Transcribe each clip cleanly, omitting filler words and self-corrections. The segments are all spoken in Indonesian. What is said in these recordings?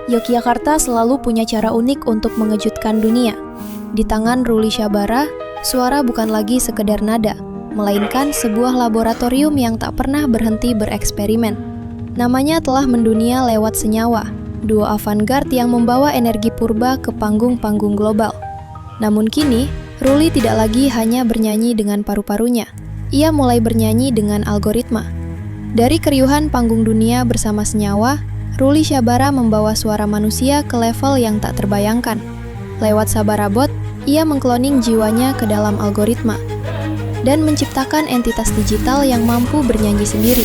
Yogyakarta selalu punya cara unik untuk mengejutkan dunia. Di tangan Ruli Syabara, suara bukan lagi sekedar nada, melainkan sebuah laboratorium yang tak pernah berhenti bereksperimen. Namanya telah mendunia lewat senyawa, duo avant-garde yang membawa energi purba ke panggung-panggung global. Namun kini, Ruli tidak lagi hanya bernyanyi dengan paru-parunya. Ia mulai bernyanyi dengan algoritma. Dari keriuhan panggung dunia bersama senyawa, Ruli Syabara membawa suara manusia ke level yang tak terbayangkan. Lewat Sabarabot, ia mengkloning jiwanya ke dalam algoritma dan menciptakan entitas digital yang mampu bernyanyi sendiri.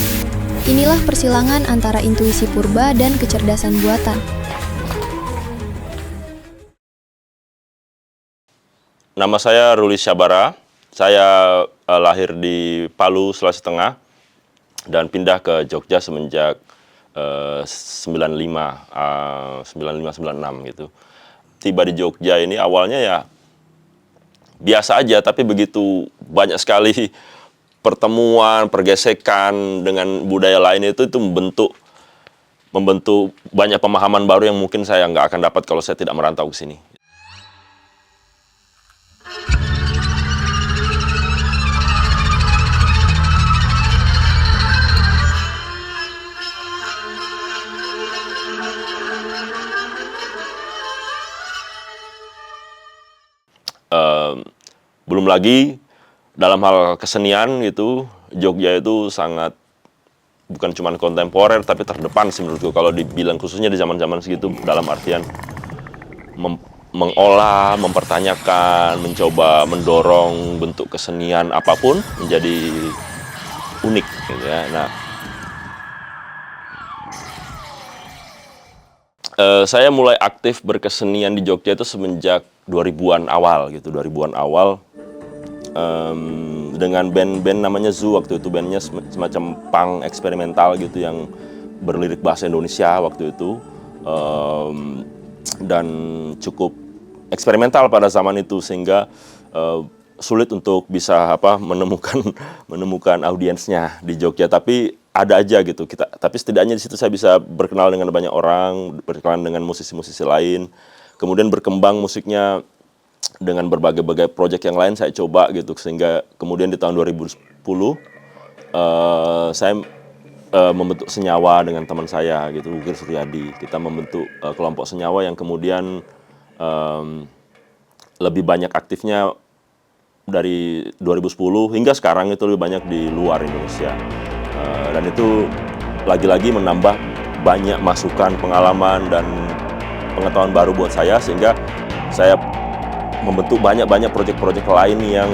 Inilah persilangan antara intuisi purba dan kecerdasan buatan. Nama saya Ruli Syabara. Saya lahir di Palu, Sulawesi Tengah dan pindah ke Jogja semenjak 95-96 gitu. Tiba di Jogja ini awalnya ya biasa aja, tapi begitu banyak sekali pertemuan, pergesekan dengan budaya lain itu membentuk banyak pemahaman baru yang mungkin saya nggak akan dapat kalau saya tidak merantau ke sini. Belum lagi dalam hal kesenian gitu, Jogja itu sangat bukan cuma kontemporer tapi terdepan sih menurutku kalau dibilang khususnya di zaman-zaman segitu, dalam artian mengolah, mempertanyakan, mencoba mendorong bentuk kesenian apapun menjadi unik gitu ya. Nah, saya mulai aktif berkesenian di Jogja itu semenjak 2000-an awal gitu, 2000-an awal. Dengan band namanya Zoo waktu itu, bandnya semacam punk eksperimental gitu yang berlirik bahasa Indonesia waktu itu, dan cukup eksperimental pada zaman itu sehingga sulit untuk bisa menemukan audiensnya di Jogja, tapi ada aja gitu tapi setidaknya di situ saya bisa berkenal dengan banyak orang, berkenalan dengan musisi-musisi lain, kemudian berkembang musiknya dengan berbagai proyek yang lain saya coba gitu, sehingga kemudian di tahun 2010 saya membentuk Senyawa dengan teman saya gitu, Ukir Suryadi. Kita membentuk kelompok Senyawa yang kemudian lebih banyak aktifnya dari 2010 hingga sekarang itu lebih banyak di luar Indonesia, dan itu lagi-lagi menambah banyak masukan, pengalaman dan pengetahuan baru buat saya, sehingga saya membentuk banyak proyek-proyek lain yang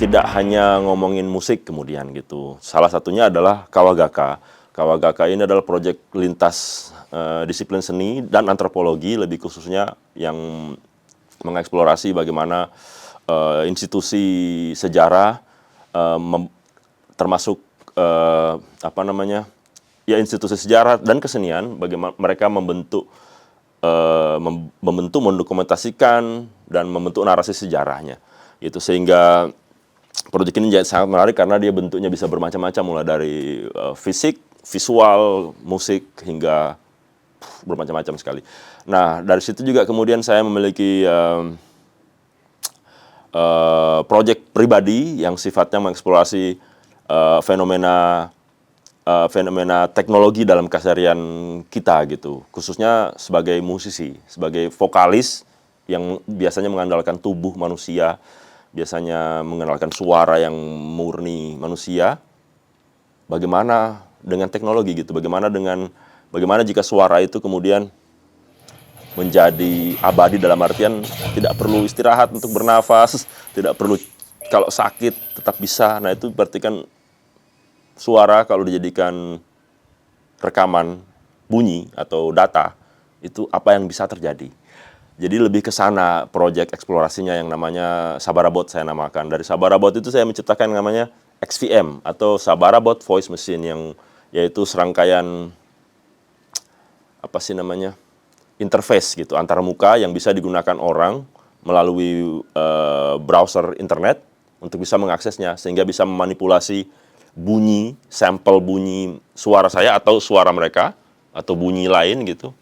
tidak hanya ngomongin musik kemudian gitu. Salah satunya adalah Kawagaka. Kawagaka ini adalah proyek lintas disiplin seni dan antropologi, lebih khususnya yang mengeksplorasi bagaimana institusi sejarah termasuk institusi sejarah dan kesenian, bagaimana mereka membentuk, mendokumentasikan dan membentuk narasi sejarahnya. Itu sehingga proyek ini sangat menarik karena dia bentuknya bisa bermacam-macam, mulai dari fisik, visual, musik hingga bermacam-macam sekali. Nah, dari situ juga kemudian saya memiliki proyek pribadi yang sifatnya mengeksplorasi fenomena teknologi dalam keseharian kita gitu, khususnya sebagai musisi, sebagai vokalis yang biasanya mengandalkan tubuh manusia, biasanya mengandalkan suara yang murni manusia. Bagaimana dengan teknologi gitu? Bagaimana jika suara itu kemudian menjadi abadi, dalam artian tidak perlu istirahat untuk bernafas, tidak perlu kalau sakit tetap bisa. Nah, itu berarti kan suara kalau dijadikan rekaman bunyi atau data, itu apa yang bisa terjadi. Jadi lebih ke sana proyek eksplorasinya yang namanya Sabarabot saya namakan. Dari Sabarabot itu saya menciptakan yang namanya XVM atau Sabarabot Voice Machine, yang yaitu serangkaian interface gitu antara muka yang bisa digunakan orang melalui browser internet untuk bisa mengaksesnya, sehingga bisa memanipulasi bunyi, sampel bunyi suara saya atau suara mereka atau bunyi lain gitu,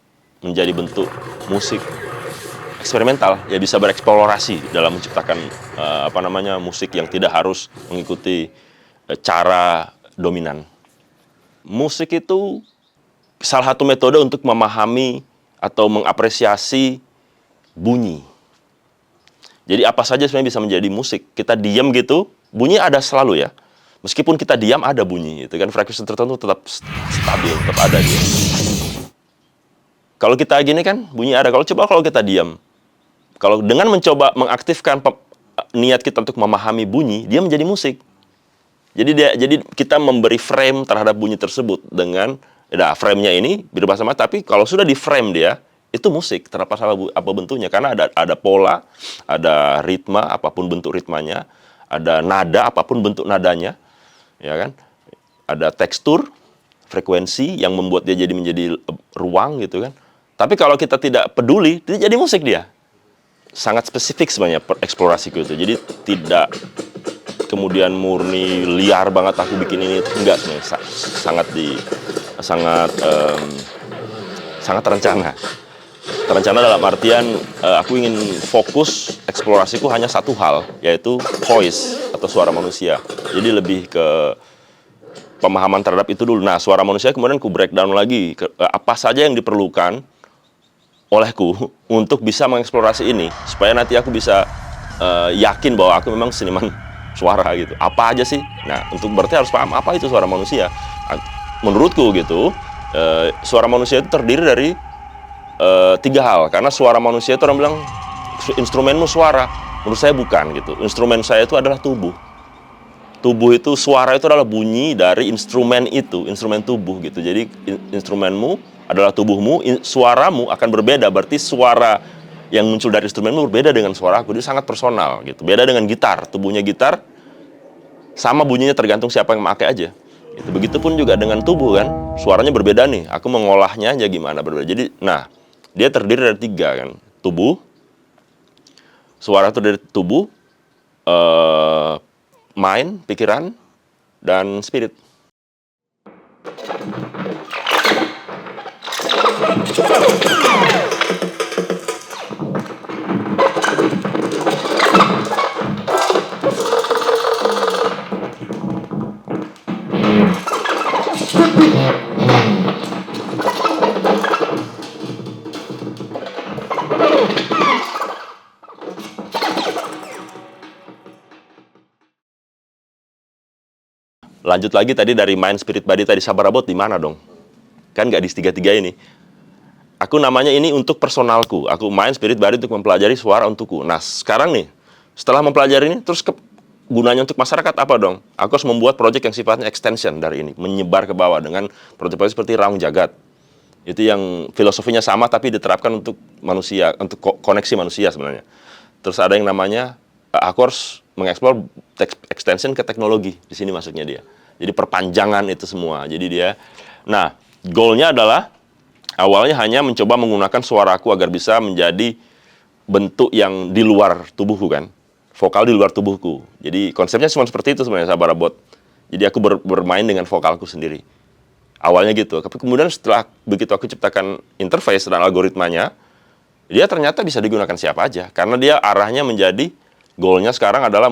menjadi bentuk musik eksperimental, ya bisa bereksplorasi dalam menciptakan musik yang tidak harus mengikuti cara dominan. Musik itu salah satu metode untuk memahami atau mengapresiasi bunyi. Jadi apa saja sebenarnya bisa menjadi musik. Kita diam gitu, bunyi ada selalu ya. Meskipun kita diam ada bunyi, itu kan frekuensi tertentu tetap stabil, tetap ada dia. Kalau kita gini kan bunyi ada. Kalau kita diam, kalau dengan mencoba mengaktifkan niat kita untuk memahami bunyi, dia menjadi musik. Jadi kita memberi frame terhadap bunyi tersebut dengan frame-nya ini berubah sama, tapi kalau sudah di frame dia itu musik terlepas apa bentuknya, karena ada pola, ada ritma apapun bentuk ritmanya, ada nada apapun bentuk nadanya, ya kan? Ada tekstur, frekuensi yang membuat dia menjadi ruang gitu kan. Tapi kalau kita tidak peduli, dia jadi musik dia. Sangat spesifik sebenarnya eksplorasiku itu. Jadi tidak kemudian murni liar banget aku bikin ini, enggak sebenarnya. Sangat terencana. Terencana dalam artian aku ingin fokus eksplorasiku hanya satu hal, yaitu voice atau suara manusia. Jadi lebih ke pemahaman terhadap itu dulu. Nah, suara manusia kemudian ku breakdown lagi ke apa saja yang diperlukan olehku untuk bisa mengeksplorasi ini, supaya nanti aku bisa yakin bahwa aku memang seniman suara gitu. Apa aja sih? Nah, untuk berarti harus paham apa itu suara manusia. Menurutku gitu, suara manusia itu terdiri dari 3 hal. Karena suara manusia itu orang bilang instrumenmu suara. Menurut saya bukan gitu. Instrumen saya itu adalah tubuh. Tubuh itu, suara itu adalah bunyi dari instrumen itu, instrumen tubuh gitu. Jadi instrumenmu adalah tubuhmu, suaramu akan berbeda. Berarti suara yang muncul dari instrumenmu berbeda dengan suaraku. Dia sangat personal gitu. Beda dengan gitar. Tubuhnya gitar sama bunyinya tergantung siapa yang memakai aja. Gitu. Begitupun juga dengan tubuh kan. Suaranya berbeda nih. Aku mengolahnya aja gimana berbeda. Jadi, dia terdiri dari 3 kan. Tubuh, suara itu dari tubuh, mind, pikiran, dan spirit. Lanjut lagi tadi dari mind, spirit, body tadi, sabarabot di mana dong? Kan nggak di 3 ini. Aku namanya ini untuk personalku. Aku mind, spirit, body untuk mempelajari suara untukku. Nah, sekarang nih, setelah mempelajari ini, terus gunanya untuk masyarakat apa dong? Aku harus membuat proyek yang sifatnya extension dari ini, menyebar ke bawah dengan proyek-proyek seperti Raung Jagat. Itu yang filosofinya sama tapi diterapkan untuk manusia, untuk koneksi manusia sebenarnya. Terus ada yang namanya, aku harus mengeksplor extension ke teknologi. Di sini masuknya dia. Jadi perpanjangan itu semua. Jadi dia, goalnya adalah awalnya hanya mencoba menggunakan suaraku agar bisa menjadi bentuk yang di luar tubuhku kan. Vokal di luar tubuhku. Jadi konsepnya cuma seperti itu sebenarnya sabarabot. Jadi aku bermain dengan vokalku sendiri. Awalnya gitu. Tapi kemudian setelah begitu aku ciptakan interface dan algoritmanya, dia ternyata bisa digunakan siapa aja. Karena dia arahnya menjadi, goalnya sekarang adalah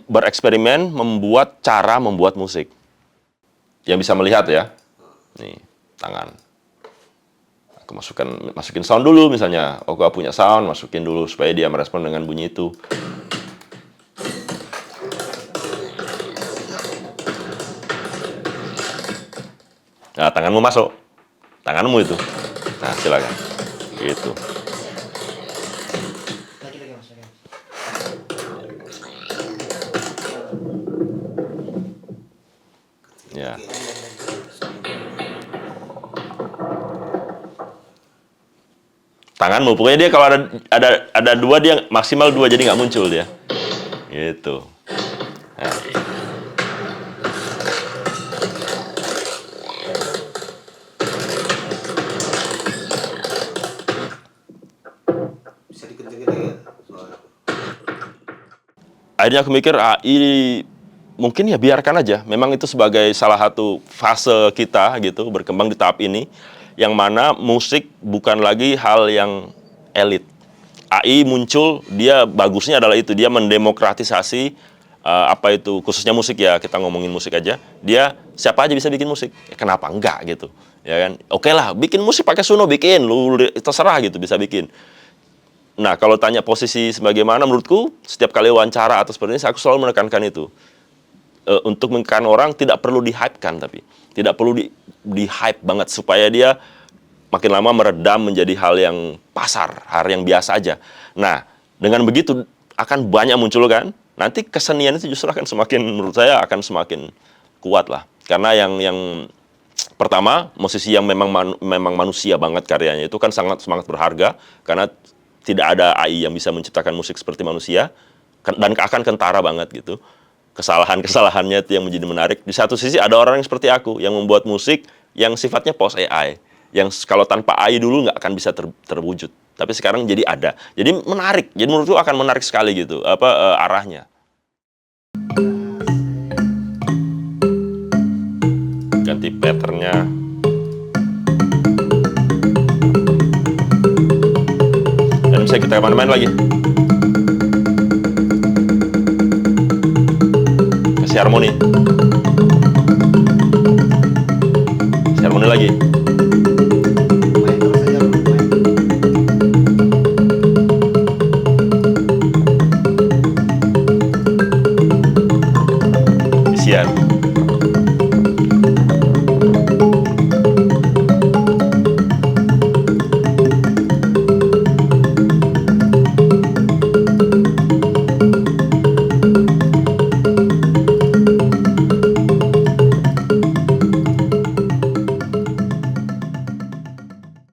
bereksperimen, membuat cara membuat musik. Yang bisa melihat ya. Nih, tangan. Aku masukin sound dulu misalnya. Aku punya sound, masukin dulu supaya dia merespon dengan bunyi itu. Nah, tanganmu masuk. Tanganmu itu. Nah, silakan. Gitu. Ya. Tanganmu, pokoknya dia kalau ada 2 dia maksimal 2 jadi nggak muncul dia. Gitu. Nah. Bisa dikencengin lagi ya suara. Akhirnya aku mikir ini mungkin ya biarkan aja. Memang itu sebagai salah satu fase kita gitu berkembang di tahap ini. yang mana musik bukan lagi hal yang elit. AI muncul, dia bagusnya adalah itu, dia mendemokratisasi apa itu, khususnya musik ya, kita ngomongin musik aja, dia siapa aja bisa bikin musik, kenapa enggak gitu, ya kan? Oke lah, bikin musik pakai Suno, bikin, lu terserah gitu, bisa bikin. Nah, kalau tanya posisi sebagaimana, menurutku setiap kali wawancara atau seperti ini, aku selalu menekankan itu. Untuk menekan orang tidak perlu di-hype-kan, tapi tidak perlu di-hype banget supaya dia makin lama meredam menjadi hal yang pasar, hal yang biasa aja. Nah, dengan begitu akan banyak muncul kan, nanti kesenian itu justru akan semakin, menurut saya akan semakin kuat lah. Karena yang pertama, musisi yang memang manusia banget karyanya itu kan sangat berharga, karena tidak ada AI yang bisa menciptakan musik seperti manusia, dan akan kentara banget gitu. Kesalahan-kesalahannya itu yang menjadi menarik. Di satu sisi ada orang yang seperti aku, yang membuat musik yang sifatnya post AI, yang kalau tanpa AI dulu nggak akan bisa terwujud. Tapi sekarang jadi ada. Jadi menarik. Jadi menurutku akan menarik sekali gitu, arahnya. Ganti patternnya. Dan bisa kita main-main lagi. Kasih harmoni. Kasih harmoni lagi. Isian.